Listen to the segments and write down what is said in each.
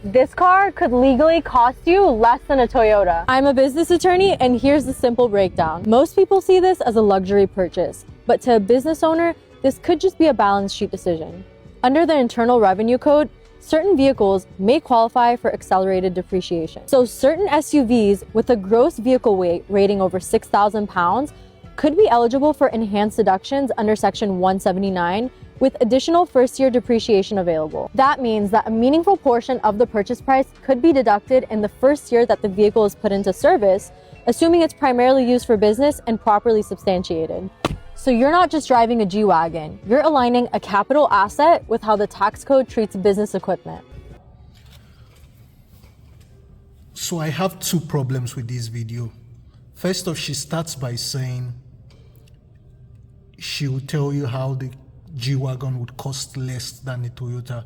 This car could legally cost you less than a Toyota. I'm a business attorney, and here's the simple breakdown. Most people see this as a luxury purchase, but to a business owner, this could just be a balance sheet decision. Under the Internal Revenue Code, certain vehicles may qualify for accelerated depreciation. So certain SUVs with a gross vehicle weight rating over 6,000 pounds could be eligible for enhanced deductions under Section 179 with additional first-year depreciation available. That means that a meaningful portion of the purchase price could be deducted in the first year that the vehicle is put into service, assuming it's primarily used for business and properly substantiated. So you're not just driving a G-Wagon, you're aligning a capital asset with how the tax code treats business equipment. So I have two problems with this video. First off, she starts by saying she will tell you how the G-Wagon would cost less than a Toyota,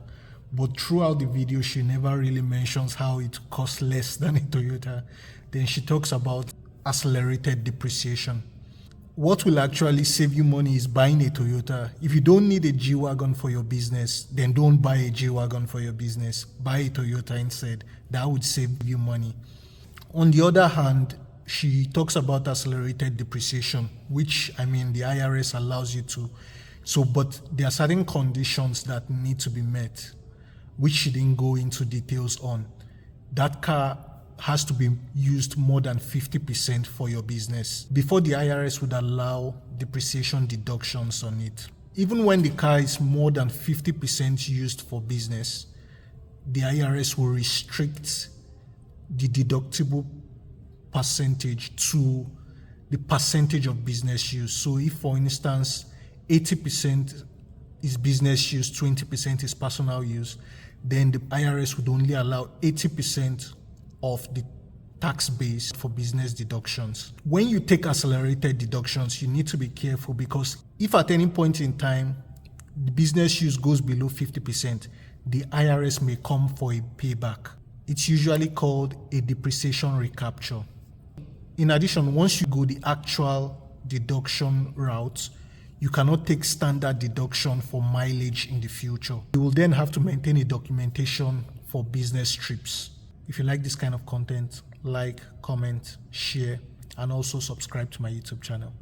but throughout the video she never really mentions how it costs less than a Toyota. Then she talks about accelerated depreciation. What will actually save you money is buying a Toyota. If you don't need a G-Wagon for your business, then don't buy a G-Wagon for your business. Buy a Toyota instead. That would save you money. On the other hand, she talks about accelerated depreciation, which, the IRS allows you to. But there are certain conditions that need to be met, which she didn't go into details on. That car has to be used more than 50% for your business before the IRS would allow depreciation deductions on it. Even when the car is more than 50% used for business, the IRS will restrict the deductible percentage to the percentage of business use. So if, for instance, 80% is business use, 20% is personal use, then the IRS would only allow 80% of the tax base for business deductions. When you take accelerated deductions, you need to be careful, because if at any point in time the business use goes below 50%, the IRS may come for a payback. It's usually called a depreciation recapture. In addition, once you go the actual deduction route, you cannot take standard deduction for mileage in the future. You will then have to maintain a documentation for business trips. If you like this kind of content, like, comment, share, and also subscribe to my YouTube channel.